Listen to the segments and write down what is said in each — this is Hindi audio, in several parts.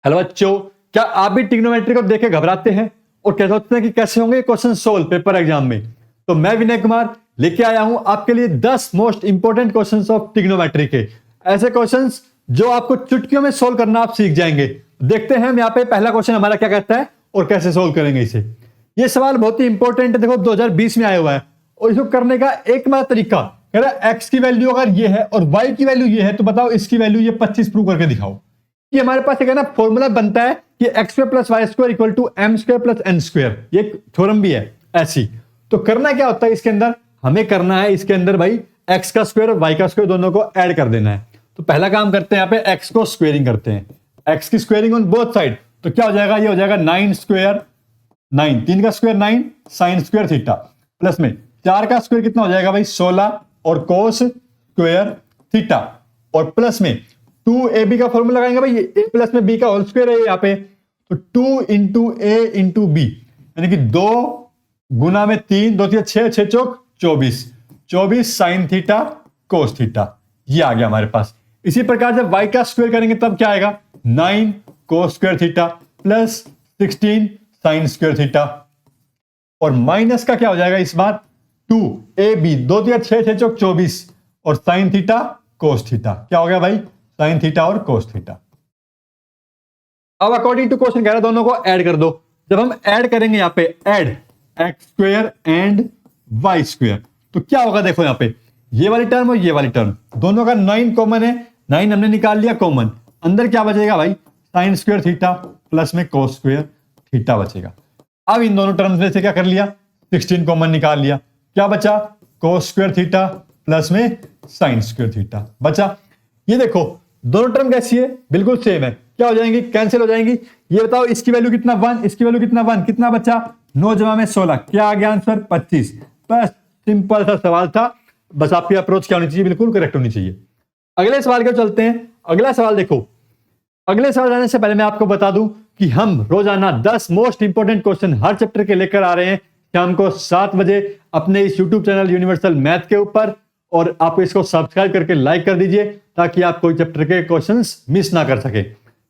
हेलो बच्चों, क्या आप भी ट्रिग्नोमेट्री को देख के घबराते हैं और क्या सोचते हैं कि कैसे होंगे क्वेश्चन सोल्व पेपर एग्जाम में? तो मैं विनय कुमार लेके आया हूं आपके लिए 10 most important questions of trigonometry के, ऐसे क्वेश्चंस जो आपको चुटकियों में सोल्व करना आप सीख जाएंगे। देखते हैं हम यहाँ पे पहला क्वेश्चन हमारा क्या कहता है और कैसे सोल्व करेंगे इसे। ये सवाल बहुत ही इंपॉर्टेंट है, देखो 2020 में आया हुआ है और इसको करने का एकमात्र तरीका कह रहा है एक्स की वैल्यू अगर ये है और वाई की वैल्यू ये है तो बताओ इसकी वैल्यू ये 25 प्रूव करके दिखाओ। ये हमारे पास एक है ना फॉर्मूला बनता है कि X square plus Y square equal to M square plus N square, ये थ्योरम भी है ऐसी। तो करना क्या होता है इसके अंदर, हमें करना है इसके अंदर भाई एक्स का स्क्वायर और वाई का स्क्वायर दोनों को ऐड कर देना है। तो पहला काम करते हैं यहाँ पे एक्स को स्क्वेयरिंग करते हैं, एक्स की स्क्वेयरिंग ऑन बोथ साइड। तो क्या हो जाएगा, ये हो जाएगा 9 स्क्वायर 9, 3 का square 9 sign square theta plus में 4 का स्क्वायर कितना हो जाएगा भाई 16 और कोस स्क्वायर थीटा और प्लस में 2ab का फॉर्मूला लगाएंगे भाई, a प्लस में b का होल स्क्वायर है यहाँ पे। तो 2 इंटू a इंटू बी यानी कि 2 गुना में 3, 2 3 6, 6 चौक 24, 24 साइन थीटा कोस थीटा, ये आ गया हमारे पास। इसी प्रकार जब y का स्क्वायर करेंगे तब क्या आएगा 9 कोस square theta plus 16 sign square theta और माइनस का क्या हो जाएगा इस बार 2ab, 2 3 6, 6 चौक 24 और साइन थीटा कोस थीटा, क्या हो गया भाई साइन थीटा और कोस थीटा। अब अकॉर्डिंग टू क्वेश्चन कह रहा है दोनों को ऐड कर दो। जब हम ऐड करेंगे यहाँ पे add X square and Y square तो क्या होगा, देखो यहाँ पे ये वाली टर्म और ये वाली टर्म दोनों का 9 कॉमन है, 9 हमने निकाल लिया कॉमन, अंदर क्या बचेगा भाई साइन स्क्वायर थीटा प्लस में कोस स्क्वायर थीटा बचेगा। अब इन दोनों टर्म्स में से क्या कर लिया 16 कॉमन निकाल लिया, क्या बचा कोस स्क्वायर थीटा प्लस में साइन स्क्वायर थीटा बचा। ये देखो दोनों टर्म कैसी है, बिल्कुल सेम है, क्या हो जाएंगी कैंसिल हो जाएंगी। ये बताओ इसकी वैल्यू कितना 1, इसकी वैल्यू कितना 1, कितना बचा 9 जमा में 16, क्या आ गया आंसर 25। बस सिंपल सा सवाल था, बस आपकी अप्रोच क्या होनी चाहिए, बिल्कुल करेक्ट होनी चाहिए। अगले सवाल के चलते हैं। अगला सवाल देखो, अगले सवाल जाने से पहले मैं आपको बता दूं कि हम रोजाना 10 मोस्ट इंपोर्टेंट क्वेश्चन हर चैप्टर के लेकर आ रहे हैं शाम को 7 बजे अपने इस यूट्यूब चैनल यूनिवर्सल मैथ के ऊपर, और आप इसको सब्सक्राइब करके लाइक कर दीजिए ताकि आप कोई चैप्टर के क्वेश्चंस मिस ना कर सके।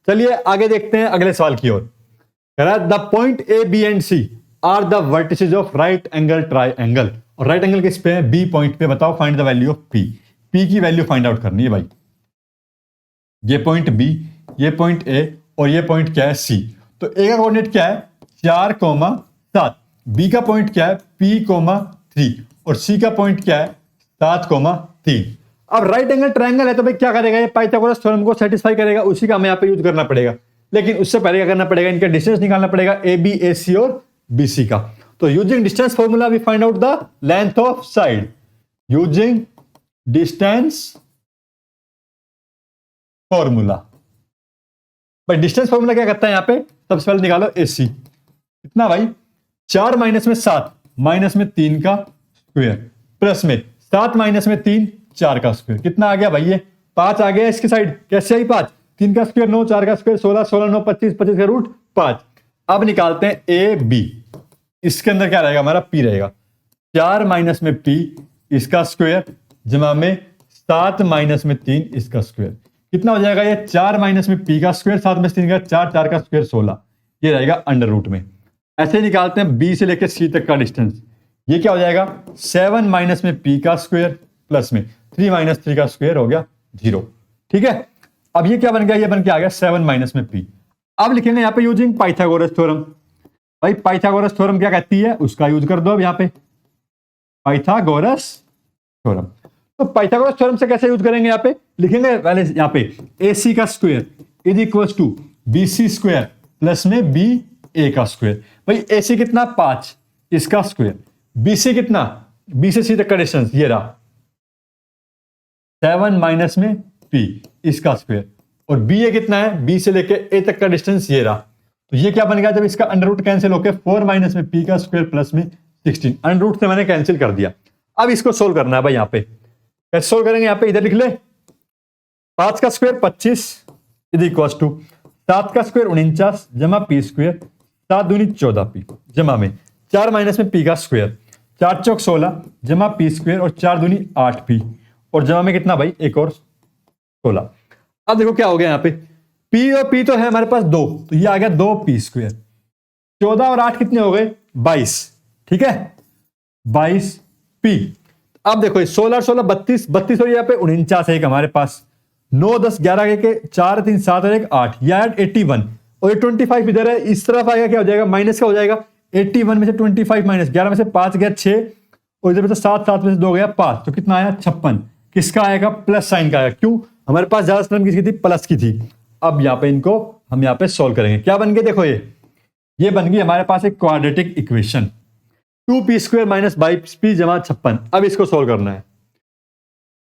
चलिए आगे देखते हैं अगले सवाल की ओर। कह रहा है the point A B and C are the vertices of right angle triangle, और राइट एंगल किस पे है बी पॉइंट पे, बताओ find the value of P. P की वैल्यू फाइंड आउट करनी है भाई। ये पॉइंट बी, ये पॉइंट ए और ये पॉइंट क्या है सी। तो ए का कोऑर्डिनेट क्या है 4,7, बी का पॉइंट क्या है P,3 और सी का पॉइंट क्या है 7,3। अब राइट एंगल ट्रायंगल है तो भाई क्या करेगा, ये पाइथागोरस थ्योरम को सेटिस्फाई करेगा, उसी का हमें यहाँ पे यूज करना पड़ेगा। लेकिन उससे पहले क्या करना पड़ेगा, इनका डिस्टेंस निकालना पड़ेगा ए बी ए सी और बी सी का। तो using distance formula we find out the length of side, using distance formula. भाई डिस्टेंस फॉर्मूला क्या करता है यहाँ पे, सबसे पहले निकालो ए सी, कितना भाई 4 माइनस में 7 माइनस में 3 का स्क्वायर प्लस में 7 माइनस में 3 4 का स्क्वायर, कितना आ गया भाई ये 5 आ गया इसकी साइड। कैसे आई 5, 3 का स्क्वायर 9, 4 का स्क्वायर 16, 16 9 25, 25 का रूट 5। अब निकालते हैं ए बी, इसके अंदर क्या रहेगा हमारा पी रहेगा, 4 माइनस में पी इसका स्क्वायर जमा में 7 माइनस में 3 इसका स्क्वायर, कितना हो जाएगा ये 4 माइनस में पी का स्क्वायर 7 में 3 का 4, 4 का स्क्वायर 16, ये रहेगा अंडर रूट में। ऐसे निकालते हैं बी से लेकर सी तक का डिस्टेंस, ये क्या हो जाएगा 7 माइनस में पी का स्क्वायर प्लस में 3 माइनस 3 का स्क्वायर हो गया 0। ठीक है, अब ये क्या बन गया, ये बन के आ गया 7 माइनस में पी। अब लिखेंगे यहाँ पे यूजिंग पाइथागोरस थ्योरम। भाई पाइथागोरस थ्योरम क्या कहती है उसका यूज कर दो। अब यहाँ पे पाइथागोरस थ्योरम, तो पाइथागोरस थ्योरम से कैसे यूज करेंगे, यहाँ पे लिखेंगे पहले यहाँ पे ए सी का square is equal to B C square plus में बी ए का स्क्वायर। भाई ए सी कितना 5 इसका स्क्वायर, बी सी कितना बी से सी तक का डिस्टेंस ये रहा 7 माइनस में पी इसका स्क्वायर, और बी ए कितना है बी से लेके ए तक का डिस्टेंस ये रहा। तो ये क्या बन गया, जब इसका अंडर रूट कैंसिल होकर 4 माइनस में पी का स्क्वायर प्लस में 16, अंडर रूट से मैंने कैंसिल कर दिया। अब इसको सोल्व करना है भाई, यहाँ पे कैसे सोल्व करेंगे, यहाँ पे इधर लिख ले 5 का स्क्वायर 25 इज इक्वल टू 7 का स्क्वायर 49 जमा पी स्क्वायर 7 दूनी 14 पी जमा में 4 माइनस में पी का स्क्वायर 4 चौक 16 जमा पी स्क्वायर और 4 दूनी 8 पी और जमा में कितना भाई एक और 16। अब देखो क्या हो गया यहाँ पे पी और पी तो है हमारे पास 2, तो ये आ गया 2p²। 14 और 8 कितने हो गए? 22। ठीक है, 22p। अब देखो 16 16 32 32 और यहाँ पे 49 है एक हमारे पास। 9 10 11 के 4 3 7 और 1 8, या 81 और ये 25 इधर है, इस तरफ आएगा, क्या हो जाएगा? माइनस का हो जाएगा। 81 में से 25 माइनस 11 में से 5 गया 6 और इधर में से 7 7 में से 2 गया 5, तो कितना आया? 56। किसका आएगा? प्लस साइन का आएगा। क्यों? हमारे पास ज्यादा टर्म किसकी थी? प्लस की थी। अब यहाँ पे इनको हम यहाँ पे सोल्व करेंगे। क्या बन गए? देखो ये बन गई हमारे पास एक quadratic equation, 2p² minus 22p जमा 56। अब इसको सोल्व करना है।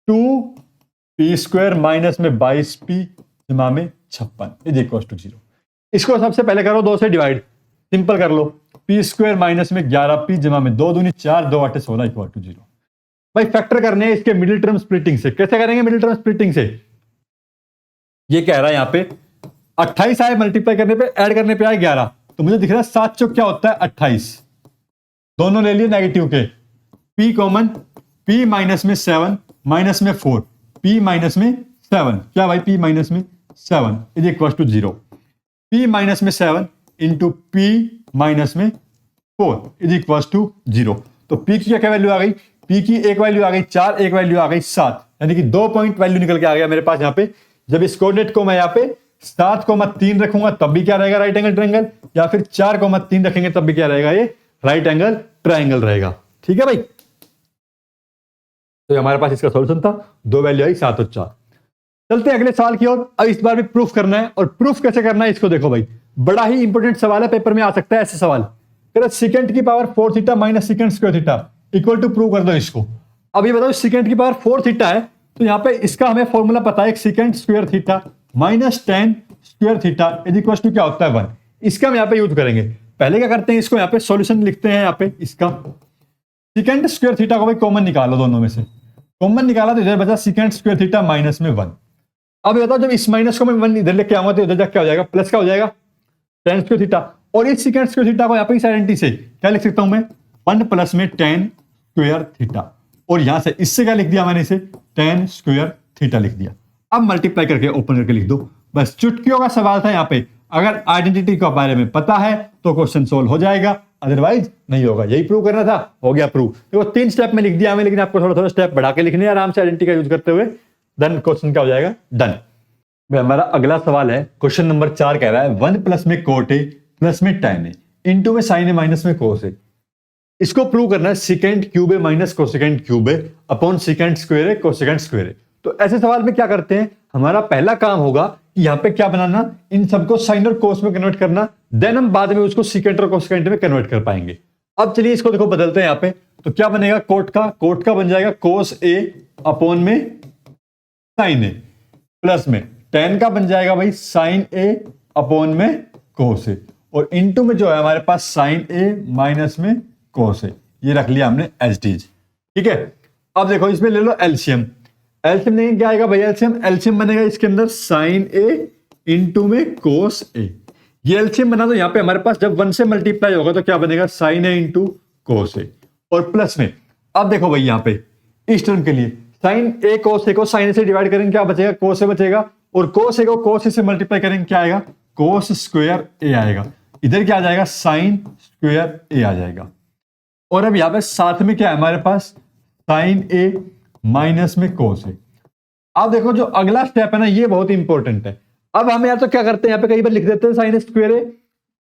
2p² माइनस में 22p जमा में 56 इज इक्वल टू 0। इसको सबसे पहले करो 2 से डिवाइड, सिंपल कर लो। p² माइनस में 11p जमा में 2 दूनी 4 2 8 16 इक्वल टू 0। भाई फैक्टर करने हैं इसके मिडिल टर्म स्प्लिटिंग से। कैसे करेंगे मिडिल टर्म स्प्लिटिंग से? ये कह रहा है यहाँ पे 28 आए, मल्टीप्लाई करने पे ऐड करने पे आए 11, तो मुझे दिख रहा है 7 चौक क्या होता है? 28। दोनों ले लिए नेगेटिव के, p कॉमन, p माइनस में 7 माइनस में 4, p माइनस में 7, क्या भाई? p माइनस में 7 is equal to 0। p minus में 7 इंटू p माइनस में 4 इज इक्वल टू 0। तो p की क्या वैल्यू आ गई? p की एक वैल्यू आ गई 4, एक वैल्यू आ गई 7, यानी कि 2 पॉइंट वैल्यू निकल के आ गया मेरे पास यहाँ पे। जब इस कोऑर्डिनेट को मैं यहाँ पे 7,3 रखूंगा तब भी क्या रहेगा? Right angle triangle. या फिर 4,3 रखेंगे तब भी क्या रहेगा? ये राइट एंगल ट्रायंगल रहेगा। ठीक है भाई, तो हमारे पास इसका सॉल्यूशन था, 2 वैल्यू आई 7 और 4। चलते हैं अगले सवाल की ओर। अब इस बार भी प्रूफ करना है, और प्रूफ कैसे करना है इसको देखो भाई, बड़ा ही इंपॉर्टेंट सवाल है, पेपर में आ सकता है ऐसे सवाल। सेकंड की power 4 theta minus second square theta equal to, prove कर दो इसको। अब ये बताओ सेकंड की पावर 4 थीटा है, तो यहाँ पे इसका हमें फॉर्मूला पता है, second square theta minus tan square theta is equal to क्या होता है? 1। इसका हम यहाँ पे यूज करेंगे। पहले क्या करते हैं, इसको यहाँ पे सॉल्यूशन लिखते हैं। यहाँ पे इसका सेकंड स्क्वायर थीटा को भाई कॉमन निकालो, दोनों में से कॉमन निकाला तो इधर बचा सेकंड स्क्वायर थीटा माइनस में 1। अब बताओ जब इस माइनस को मैं 1 इधर लेके आऊंगा तो इधर जाके क्या हो जाएगा? प्लस का हो जाएगा tan स्क्वायर थीटा। और इस सेकंड स्क्वायर थीटा को यहाँ पे इस आइडेंटिटी से क्या लिख सकता हूं मैं? 1 प्लस में tan स्क्वायर थीटा, और यहां से इससे क्या लिख दिया मैंने? इसे tan स्क्वायर थीटा लिख दिया। अब मल्टीप्लाई करके ओपन करके लिख दो, बस चुटकियों का सवाल था यहाँ पे। अगर आइडेंटिटी के बारे में पता है तो क्वेश्चन सोल्व हो जाएगा, अदरवाइज नहीं होगा। यही प्रूव करना था, हो गया प्रूव। देखो 3 स्टेप में लिख दिया हमें, लेकिन आपको थोड़ा थोड़ा स्टेप बढ़ा के लिखने, आराम से आइडेंटिटी का यूज करते हुए, देन क्वेश्चन क्या हो जाएगा? डन। हमारा अगला सवाल है, क्वेश्चन नंबर 4 कह रहा है 1 प्लस में कोट ए प्लस में tan ए इंटू में साइन ए माइनस में कोस ए। इसको प्रूव करना है सेकंड क्यूब ए माइनस कोसेकंड क्यूब ए अपॉन सेकंड स्क्वायर ए कोसेकंड स्क्वायर ए। तो ऐसे सवाल में क्या करते हैं, हमारा पहला काम होगा कि यहाँ पे क्या बनाना, इन सबको साइन और कोस में कन्वर्ट करना, देन हम बाद में उसको सेकंड और कोसेकंड में कन्वर्ट कर पाएंगे। अब चलिए इसको देखो बदलते हैं यहाँ पे, तो क्या बनेगा? कोट का बन जाएगा कोस ए अपॉन में साइन ए, प्लस में tan का बन जाएगा भाई साइन ए अपॉन में कोस ए, और इनटू में जो है हमारे पास साइन ए माइनस में कोस ए। ये रख लिया हमने एज इट इज। ठीक है, अब देखो इसमें ले लो एलसीएम। एलसीएम नहीं क्या आएगा भाई? एलसीएम बनेगा इसके अंदर साइन ए इंटू में कोस ए। ये एलसीएम बना, तो यहाँ पे हमारे पास जब 1 से मल्टीप्लाई होगा तो क्या बनेगा? साइन ए इंटू कोस ए, और प्लस में अब देखो भाई यहाँ पे इस टर्म के लिए साइन ए कोस ए को साइन ए से डिवाइड करेंगे, क्या बचेगा? कोस ए बचेगा, और कोस ए को कोस ए से मल्टीप्लाई करेंगे, क्या आएगा? कोस स्क्वायर ए आएगा। इधर क्या आ जाएगा? साइन स्क्वायर ए आ जाएगा। और अब यहाँ पे साथ में क्या है हमारे पास? साइन ए माइनस में कोस ए। अब देखो जो अगला स्टेप है ना, ये बहुत इंपॉर्टेंट है। अब हम यहाँ तो क्या करते हैं, यहाँ पे कई बार लिख देते हैं साइन स्क्वायर ए,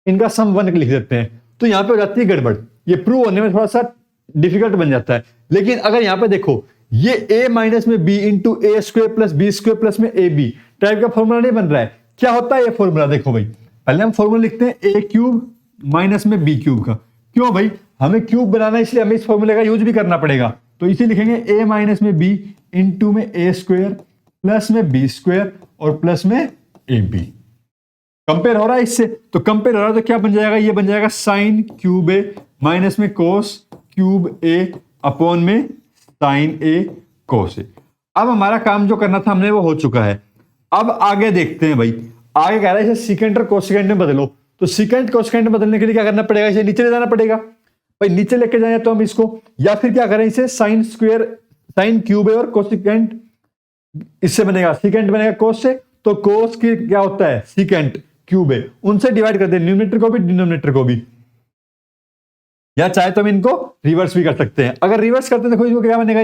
इनका सम 1 लिख देते हैं, तो यहाँ पे हो जाती है गड़बड़। ये प्रूव होने में थोड़ा सा डिफिकल्ट बन जाता है। लेकिन अगर यहाँ पे देखो, ये a माइनस में b into A square plus B square plus में ए बी टाइप का फॉर्मूला नहीं बन रहा है। क्या होता है ये फॉर्मूला? देखो भाई, पहले हम फॉर्मूला लिखते हैं a क्यूब माइनस में b क्यूब का। क्यों भाई? हमें क्यूब बनाना है, इसलिए हमें इस फॉर्मूले का यूज भी करना पड़ेगा। तो इसे लिखेंगे a माइनस में b इंटू में ए स्क्वायर प्लस में बी स्क्वायर और प्लस में ए बी। कंपेयर हो रहा है इससे, तो कंपेयर हो रहा है तो क्या बन जाएगा? ये बन जाएगा साइन क्यूब ए माइनस में कोस क्यूब ए अपॉन में साइन ए कोस ए। अब हमारा काम जो करना था हमने वो हो चुका है। अब आगे देखते हैं भाई, आगे कह रहा है इसे सेकंड और कोसेकेंड में बदलो। तो सेकंड कोसेकेंड में बदलने के लिए क्या करना पड़ेगा? इसे नीचे ले जाना पड़ेगा भाई। नीचे लेके जाए तो हम इसको, या फिर क्या करें, इसे साइन स्क्वायर साइन क्यूब ए और कोसेकेंड, इससे बनेगा सेकंड बनेगा कोस से, तो कोस की क्या होता है सीकेंट क्यूब है, उनसे डिवाइड कर दे न्यूमरेटर को भी डिनोमिनेटर को भी, या चाहे तो हम इनको रिवर्स भी कर सकते हैं। अगर रिवर्स करते हैं देखो इसको क्या बनेगा,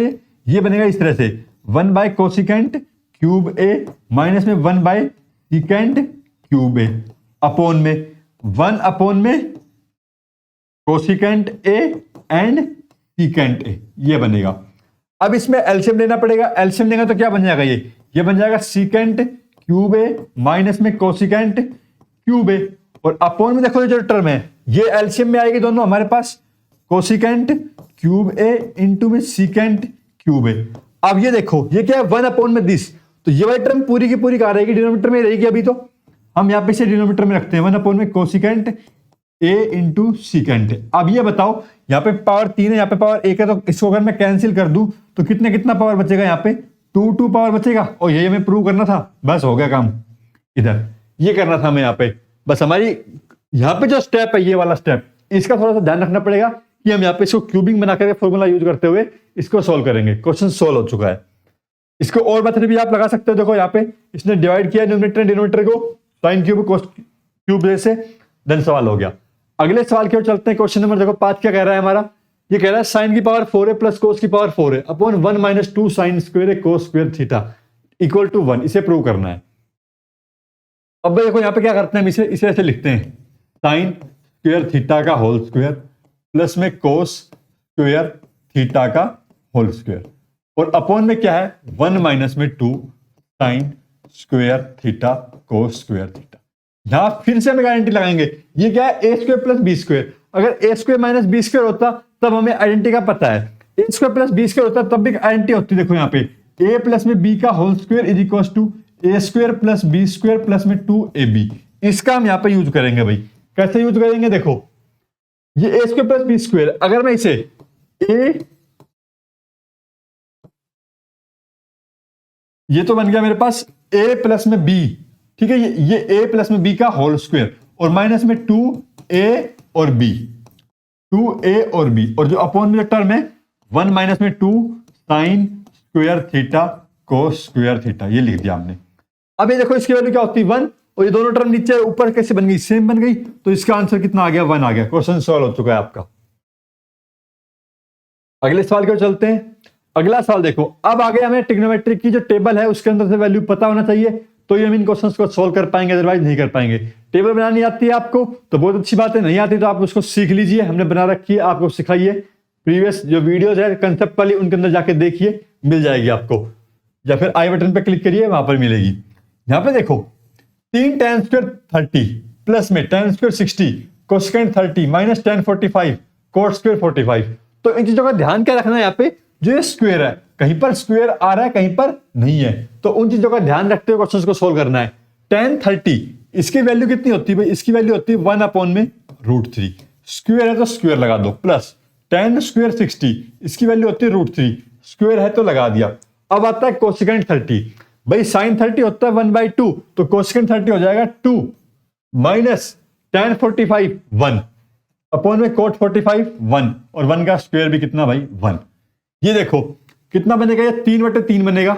ये बनेगा इस तरह से 1 बाय कोसिकेंट क्यूब ए माइनस में 1 बाय सीकेंट क्यूब ए अपॉन में 1 अपॉन में cosecant A and secant A, ये बनेगा। अब इसमें एलसीएम लेना पड़ेगा, एलसीएम लेगा तो क्या बन जाएगा, ये बन जाएगा सीकेंट क्यूब ए माइनस में कोसिकेंट क्यूब ए, और अपॉन में देखो जो टर्म है ये एलसीएम में आएगी दोनों हमारे पास, कोसिकेंट क्यूब ए इंटू में सीकेंट क्यूब ए। अब ये देखो ये क्या है 1 अपॉन में दिस, तो ये वाली टर्म पूरी की पूरी कहां रहेगी, डिनोमिनेटर में रहेगी। अभी तो हम यहाँ पे इसे डिनोमिनेटर में रखते हैं 1 अपॉन में कोसिकेंट ए इंटू सीकेंट। अब ये बताओ यहाँ पे पावर 3 है, यहाँ पे पावर 1 है, तो इसको अगर मैं कैंसिल कर दूं तो कितना पावर बचेगा, यहाँ पे 2 पावर बचेगा, और ये हमें प्रूव करना था, बस हो गया काम। इधर ये करना था हमें यहाँ पे, बस हमारी यहाँ पे जो स्टेप है ये वाला स्टेप, इसका थोड़ा सा ध्यान रखना पड़ेगा कि हम यहाँ पे इसको क्यूबिंग बना करके फॉर्मूला यूज करते हुए इसको सोल्व करेंगे। क्वेश्चन सोल्व हो चुका है। इसको और मेथड भी आप लगा सकते हो, देखो यहाँ पे इसने डिवाइड किया न्यूमरेटर डिनोमिनेटर को साइन क्यूब कोस क्यूब से, देन सवाल हो गया। अगले सवाल की ओर चलते हैं। क्वेश्चन नंबर देखो 5 क्या कह रहा है हमारा, ये कह रहा है साइन की पावर 4 है प्लस कोस की पावर 4 है अपॉन 1 माइनस 2 साइन स्क्वायर है cos square theta equal to 1, इसे प्रूव करना है। अब देखो यहाँ पे क्या करते हैं, हम इसे ऐसे लिखते हैं साइन स्क्वायर थीटा का होल स्क्वायर प्लस में कोस स्क्वायर थीटा का होल स्क्वायर, और अपॉन में क्या है 1 माइनस में 2 sine square theta cos square theta. यहां फिर से हमें गारंटी लगाएंगे, ये क्या है ए स्क्वायर प्लस बी स्क्वायर, अगर ए स्क्वायर माइनस बी स्क्वायर होता तब हमें आइडेंटिटी का पता है, ए स्क्वायर प्लस बी स्क्वायर होता तब भी आइडेंटिटी होती। देखो यहाँ पे ए प्लस में बी का whole square is equal to A square plus B square plus में 2ab, इसका हम यहाँ पे यूज करेंगे। भाई कैसे यूज करेंगे, देखो ये ए स्क्वायर प्लस बी स्क्वायर, अगर मैं इसे ए, ये तो बन गया मेरे पास a प्लस में b, ठीक है, ये a प्लस में b का होल स्क्वायर और माइनस में 2a और b, 2a और b, और जो अपॉन में जो टर्म है 1 माइनस में 2 sine square theta cos square theta, ये लिख दिया हमने। अब ये देखो इसकी वैल्यू क्या होती है 1, और ये दोनों टर्म नीचे ऊपर कैसे बन गई, सेम बन गई, तो इसका आंसर कितना आ गया 1 आ गया। क्वेश्चन सॉल्व हो चुका है आपका। अगले सवाल की ओर चलते हैं। अगला सवाल देखो, अब आगे हमें ट्रिग्नोमेट्रिक की जो टेबल है उसके अंदर से वैल्यू पता होना चाहिए, तो ये हम इन क्वेश्चंस को सॉल्व कर पाएंगे, अदरवाइज नहीं कर पाएंगे। टेबल बनानी आती है आपको तो बहुत अच्छी बात है, नहीं आती तो आप उसको सीख लीजिए, हमने बना रखी है, आपको सिखाइए। प्रीवियस जो वीडियोज है कंसेप्ट वाली उनके अंदर जाके देखिए, मिल जाएगी आपको, या फिर आई बटन पर क्लिक करिए वहां पर मिलेगी। यहाँ पे देखो 3 tan स्क्वायर 30 प्लस में tan square 60 cosecant 30 minus tan 45 coat square 45, तो इन चीजों का ध्यान क्या रखना है, यहाँ पे जो ये स्क्वायर है कहीं पर स्क्वायर आ रहा है कहीं पर नहीं है, तो उन चीजों का ध्यान रखते हुए क्वेश्चंस को सोल्व करना है। tan 30 इसकी वैल्यू कितनी होती है भाई, इसकी वैल्यू होती है 1 अपॉन में √3, स्क्वायर है तो स्क्वायर लगा दो, प्लस tan स्क्वायर 60 इसकी वैल्यू होती है √3, स्क्वायर है तो लगा दिया। अब आता है कोसेकेंट 30, भाई साइन 30 होता है 1/2, तो कोसेकेंट 30 हो जाएगा 2 माइनस tan 45 1 अपॉन में कोट 45 1, और 1 का स्क्वायर भी कितना भाई 1। ये देखो कितना बनेगा, ये 3/3 बनेगा,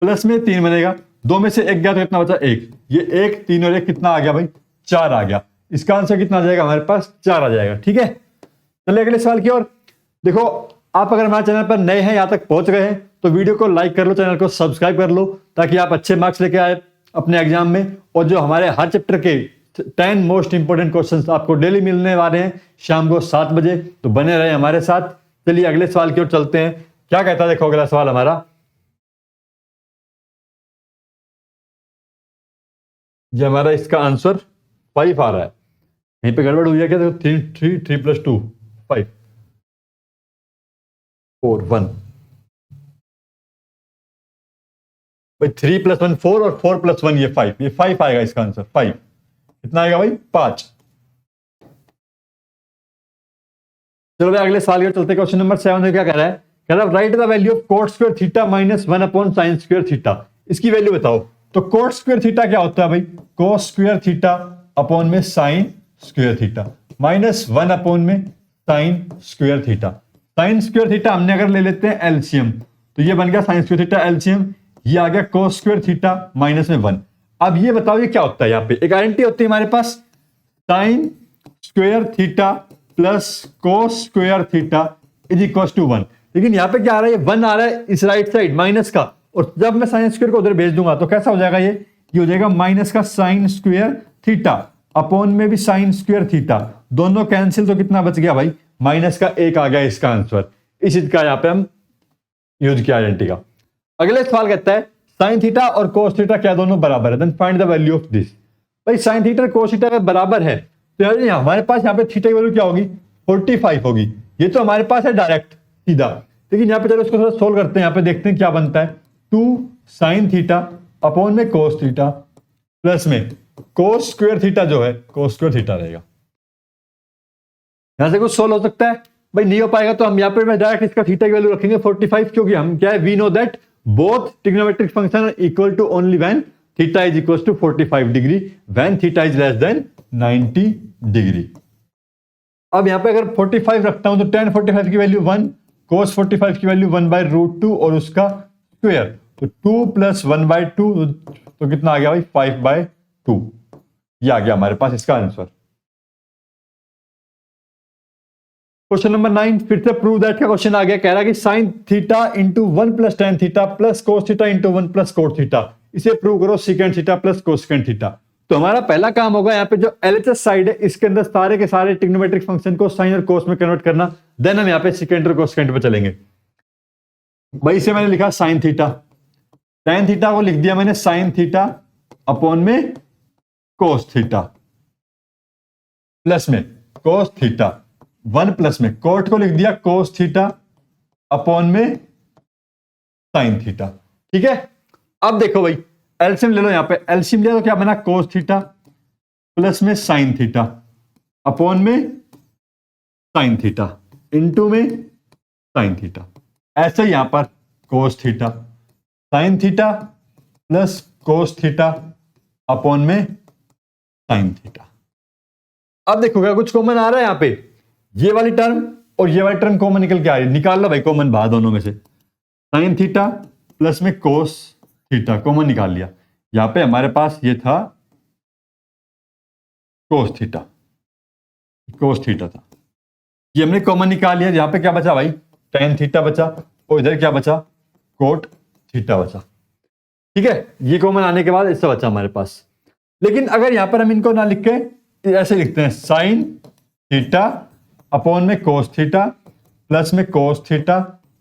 प्लस में 3 बनेगा, 2 में से 1 गया तो कितना बचा 1, ये 1 3 और 1 कितना आ गया भाई 4 आ गया। इसका आंसर कितना आ जाएगा हमारे पास 4 आ जाएगा। ठीक है, चलिए अगले सवाल की ओर। देखो आप अगर हमारे चैनल पर नए हैं, यहां तक पहुंच गए हैं, तो वीडियो को लाइक कर लो, चैनल को सब्सक्राइब कर लो, ताकि आप अच्छे मार्क्स लेके आए अपने एग्जाम में। और जो हमारे हर चैप्टर के 10 मोस्ट इंपोर्टेंट क्वेश्चंस आपको डेली मिलने वाले हैं शाम को 7 बजे, तो बने रहे हमारे साथ। चलिए अगले सवाल की ओर चलते हैं। क्या कहता है देखो अगला सवाल हमारा, ये हमारा इसका आंसर 5 आ रहा है, यहीं पे गड़बड़ हुई है क्या, देखो 3 + 2 5 4 1, भाई 3 + 1 4 और 4 + 1 ये 5, ये 5 आएगा इसका आंसर। 5 कितना आएगा भाई 5। चलो भाई अगले सवाल की चलते। क्वेश्चन नंबर 7 में क्या कह रहा है, कह रहा है right the value of cot square theta minus 1 upon sine square theta, इसकी वैल्यू बताओ। तो कोट स्क्वायर थीटा क्या होता है भाई, कोस स्क्वायर थीटा अपॉन में sine square theta minus 1 upon में sine square theta. Sine square theta हमने अगर ले लेते हैं एलसीएम, तो ये बन गया साइन स्क्वायर थीटा एलसीएम ये आ गया कोस स्क्वायर थीटा माइनस में 1। अब ये बताओ ये क्या होता है, यहाँ पे एक आइडेंटिटी होती है हमारे पास, sine square theta plus cos square theta is equal to 1। लेकिन यहाँ पे क्या आ रहा है, ये 1 आ रहा है इस राइट साइड माइनस का, और जब मैं साइन स्क्वायर को उधर भेज दूंगा तो कैसा हो जाएगा, ये हो जाएगा माइनस का साइन स्क्वायर थीटा अपॉन में भी साइन स्क्वायर थीटा, दोनों कैंसिल, तो कितना बच गया भाई, माइनस का 1 आ गया इसका आंसर। इस चीज का यहाँ पे हम यूज किया आइडेंटिटी का। अगले सवाल कहता है साइन थीटा और कोस थीटा क्या दोनों बराबर है, then find the value of this. भाई साइन थीटा और कोस थीटा अगर बराबर है तो यार हमारे पास यहाँ पे थीटा की वैल्यू क्या होगी, 45 होगी। ये तो हमारे पास है डायरेक्ट सीधा, लेकिन यहाँ पे चलो इसको थोड़ा सोल्व करते हैं। यहाँ पे देखते हैं क्या बनता है, 2 साइन थीटा अपॉन में कोस थीटा प्लस में कोस स्क्वायर थीटा, जो है कोस स्क्वायर थीटा रहेगा। यहां से कुछ सोल्व हो सकता है, भाई नहीं हो पाएगा तो हम यहाँ पे डायरेक्ट इसका थीटा की वैल्यू रखेंगे 45, क्योंकि हम क्या है, we know that both trigonometric function are equal to only when theta is equal to 45 degree, when theta is less than 90 degree. अब यहाँ पे अगर 45 रखता हूं तो tan 45 की वैल्यू 1, cos 45 की वैल्यू 1/√2 और उसका स्क्वायर, तो 2 प्लस 1/2, तो कितना आ गया भाई 5/2। ये आ गया हमारे पास इसका आंसर। क्वेश्चन नंबर 9 फिर से प्रूव दैट का क्वेश्चन आ गया, कह रहा है कि sine theta into 1 plus tan theta plus cos theta into 1 plus cot theta, इसे प्रूव करो secant theta plus cosecant theta. तो हमारा पहला काम होगा यहाँ पे जो एलएचएस साइड है इसके अंदर सारे के सारे ट्रिग्नोमेट्रिक फंक्शन को साइन और कोस में कन्वर्ट करना, देन हम यहाँ पे सीकेंट और कोसेकेंट पे चलेंगे। भाई इसे मैंने लिखा साइन थीटा, टेन थीटा को लिख दिया मैंने साइन थीटा अपॉन में कोस थीटा प्लस में कोस थीटा, 1 प्लस में कोट को लिख दिया कोस थीटा अपॉन में साइन थीटा। ठीक है, अब देखो भाई एलसीएम ले लो, यहां पे एलसीएम लिया तो क्या बना, कोस थीटा प्लस में साइन थीटा अपॉन में साइन थीटा इंटू में साइन थीटा। ऐसे ही यहां पर cos theta sine theta plus cos theta upon में साइन थीटा। अब देखो क्या कुछ कॉमन आ रहा है यहां पे, ये वाली टर्म और ये वाली टर्म कॉमन निकल के आ रही है, निकाल लो भाई कॉमन बाहर दोनों में से। साइन थीटा प्लस में कोस थीटा कॉमन निकाल लिया, यहां पे हमारे पास ये था कोस थीटा था, ये हमने कॉमन निकाल लिया। यहां पे क्या बचा भाई, टेन थीटा बचा, और इधर क्या बचा, कोट थीटा बचा। ठीक है, ये कॉमन आने के बाद इससे बचा हमारे पास। लेकिन अगर यहां पर हम इनको ना लिख के ऐसे लिखते हैं, साइन थीटा अपॉन में कोस थीटा प्लस में कोस थीटा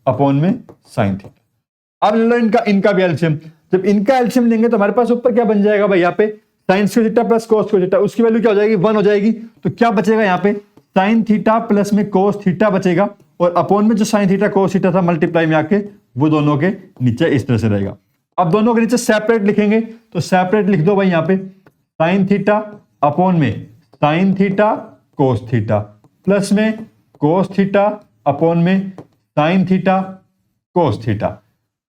अपॉन में साइन थीटा। अब ले लो इनका भी एलसीएम, जब इनका एलसीएम लेंगे तो हमारे पास ऊपर क्या बन जाएगा भाई, यहाँ पे sign square theta plus cos square theta, उसकी वैल्यू क्या हो जाएगी, 1 हो जाएगी। तो क्या बचेगा यहाँ पे, साइन थीटा प्लस में कोस थीटा बचेगा, और अपॉन में जो साइन थीटा कोस थीटा था मल्टीप्लाई में आके वो दोनों के नीचे इस तरह से रहेगा। अब दोनों के नीचे सेपरेट लिखेंगे तो सेपरेट लिख दो भाई, यहाँ पे साइन थीटा अपॉन में sine theta cos theta plus में कोस थीटा अपॉन में साइन थीटा कोस थीटा।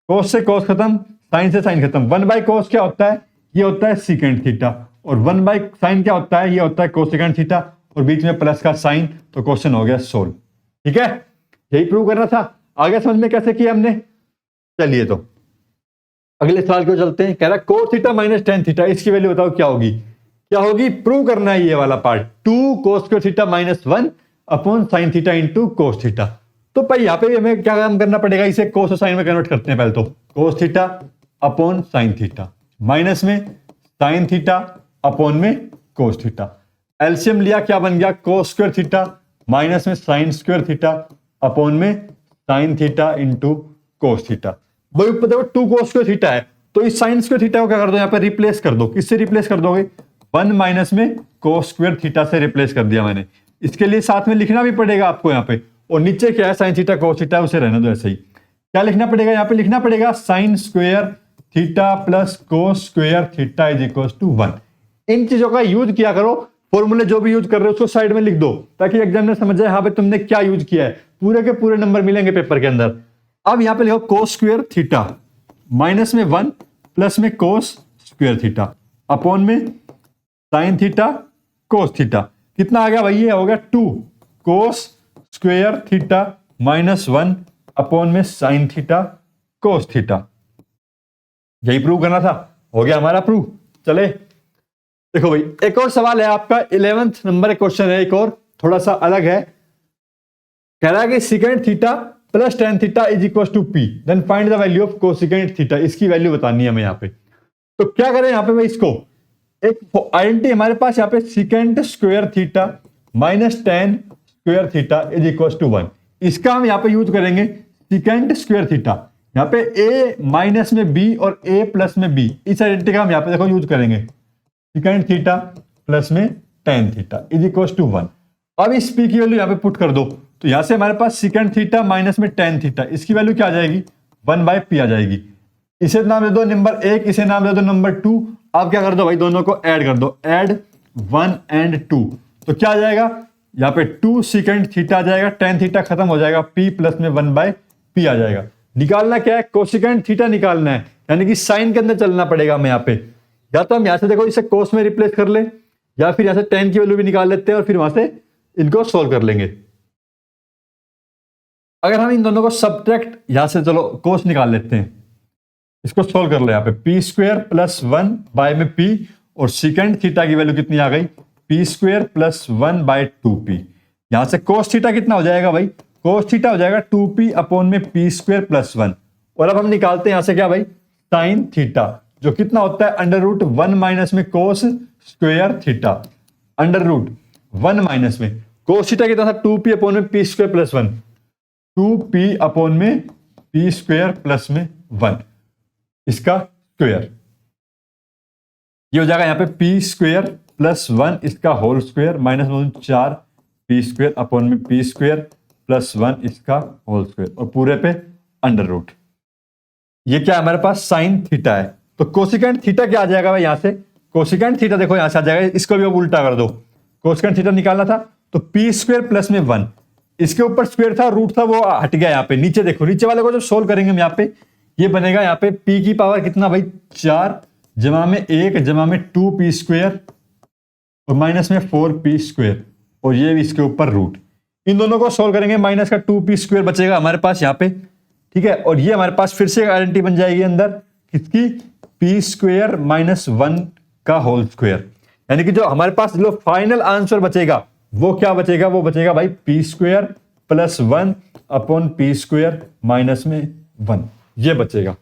कोस से कोस खत्म, साइन से साइन खत्म, 1 बाई कोस क्या होता है, ये होता है सीकेंट थीटा, और 1 बाई साइन क्या होता है, ये होता है कोसेकेंट थीटा, और बीच में प्लस का साइन, तो क्वेश्चन हो गया सोल्व। ठीक है, यही प्रूव करना था। आगे समझ में कैसे किया हमने, चलिए तो अगले सवाल को चलते हैं। कह रहा है cos theta minus tan theta, इसकी वैल्यू बताओ क्या होगी, प्रूव करना है ये वाला पार्ट, 2 कोस square theta minus 1 upon sine theta into cos theta. तो भाई यहाँ पे भी हमें क्या काम करना पड़ेगा, इसे कोस और साइन में कन्वर्ट करते हैं। पहले तो cos theta upon sine theta minus में साइन थीटा अपॉन में कोस थीटा, एलसीएम लिया क्या बन गया, कोस स्क्वायर थीटा माइनस में साइन स्क्वायर थीटा अपॉन में sine theta into cos theta. वही ऊपर देखो 2 कोस स्क्वायर थीटा है, तो इस साइन स्क्वायर थीटा को क्या कर दो, यहाँ पे रिप्लेस कर दो। किससे रिप्लेस कर दोगे, 1 माइनस में कोस स्क्वायर थीटा से रिप्लेस कर दिया मैंने। इसके लिए साथ में लिखना भी पड़ेगा आपको यहाँ पे, और नीचे क्या है साइन थीटा कोस थीटा, उसे रहने दो ऐसे ही। क्या लिखना पड़ेगा, यहाँ पे लिखना पड़ेगा sine square theta plus cos square theta is equal to 1। इन चीजों का यूज किया करो, फॉर्मूले जो भी यूज कर रहे हो उसको साइड में लिख दो, ताकि एग्जामिनर समझ जाए हाँ भाई तुमने क्या यूज किया है। पूरे के पूरे नंबर मिलेंगे पेपर के अंदर। अब यहाँ पे लिखो कोस स्क्वायर थीटा माइनस में 1 प्लस में कोस स्क्वायर थीटा अपॉन में साइन थीटा कोस थीटा। कितना आ गया भाई, ये हो गया 2 कोस स्क्वायर थीटा माइनस 1 अपॉन में साइन थीटा कोस थीटा। यही प्रूव करना था, हो गया हमारा प्रूव। चले देखो भाई, एक और सवाल है आपका 11th नंबर क्वेश्चन है, एक और थोड़ा सा अलग है। कह रहा है कि secant theta plus tan theta is equal to P, then find the value of cosecant theta. इसकी वैल्यू बतानी है हमें यहाँ पे। तो क्या करें यहाँ पे भाई, इसको एक आइडेंटिटी हमारे पास यहाँ पे secant square theta minus tan square theta is equal to 1। इसका हम यहाँ पे यूज करेंगे सिकेंड स्क्वायर थीटा, यहाँ पे a माइनस में b और a प्लस में b, इस आइडेंटिटी का हम यहाँ पे देखो यूज करेंगे सिकेंड थीटा प्लस में tan theta is equal to 1। अब इस p की वैल्यू यहाँ पे पुट कर दो, तो यहां से हमारे पास सिकेंड थीटा माइनस में टेन थीटा, इसकी वैल्यू क्या आ जाएगी 1/p आ जाएगी। इसे नाम दे दो नंबर 1, इसे नाम दे दो नंबर 2। अब क्या कर दो भाई, दोनों को ऐड कर दो, ऐड 1 एंड 2, तो क्या आ जाएगा यहाँ पे 2 सिकेंड थीटा आ जाएगा, टेन थीटा खत्म हो जाएगा, p प्लस में 1/p आ जाएगा। निकालना क्या है, कोसिकेंड थीटा निकालना है, यानी कि साइन के अंदर चलना पड़ेगा हमें यहाँ पे। या तो हम यहां से देखो इसे कोस में रिप्लेस कर ले, या फिर यहां से टेन की वैल्यू भी निकाल लेते हैं और फिर वहां से इनको सोल्व कर लेंगे। अगर हम इन दोनों को सब्ट्रैक्ट, यहां से चलो कोस निकाल लेते हैं, इसको सोल्व कर ले। यहाँ पे पी स्क्वायर प्लस 1 बाय में p, और सिकेंड थीटा की वैल्यू कितनी आ गई, पी स्क्वायर प्लस 1/2p। यहां से कोस थीटा कितना हो जाएगा भाई, कोस थीटा हो जाएगा 2p अपॉन में पी स्क्वायर प्लस 1। और अब हम निकालते हैं यहां से क्या भाई, साइन थीटा, जो कितना होता है अंडर रूट 1 माइनस में cos square theta, under root 1 minus में कोस थीटा कितना था 2p अपॉन में P square plus 1, 2p upon में पी स्क्वायर प्लस में 1, इसका स्क्वायर। ये हो जाएगा यहाँ पे पी स्क्वायर प्लस 1 इसका whole square minus 4 P square upon में पी स्क्वायर प्लस 1 इसका होल स्क्वायर, और पूरे पे अंडर रूट। ये क्या हमारे पास साइन थीटा है। तो कोसिकेंड थीटा क्या आ जाएगा भाई, यहां से कोसिकेंड थीटा देखो यहां से आ जाएगा, इसको भी अब उल्टा कर दो। कोसिकेंड थीटा निकालना था तो पी स्क्वायर प्लस में 1, इसके ऊपर स्क्वायर था, रूट था, वो हट गया। यहाँ पे नीचे देखो, नीचे वाले को जब सोल्व करेंगे हम यहाँ पे, ये बनेगा यहाँ पे p की पावर कितना भाई 4 जमा में 1 जमा में 2p स्क्वायर और माइनस में 4p स्क्वायर, और ये भी इसके ऊपर रूट। इन दोनों को सोल्व करेंगे, माइनस का 2p स्क्वायर बचेगा हमारे पास यहाँ पे, ठीक है। और ये हमारे पास फिर से आइडेंटिटी बन जाएगी अंदर किसकी, p स्क्वायर माइनस 1 का होल स्क्वायर। यानी कि जो हमारे पास जो फाइनल आंसर बचेगा वो क्या बचेगा, वो बचेगा भाई p square plus 1 upon p square minus में 1, ये बचेगा,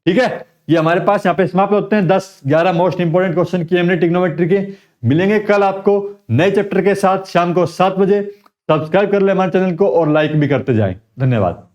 ठीक है। ये हमारे पास यहाँ पे समाप्त होते हैं 10-11 मोस्ट इंपोर्टेंट क्वेश्चन किए हमने ट्रिग्नोमेट्री के। मिलेंगे कल आपको नए चैप्टर के साथ शाम को 7 बजे। सब्सक्राइब कर ले हमारे चैनल को और लाइक भी करते जाएं। धन्यवाद।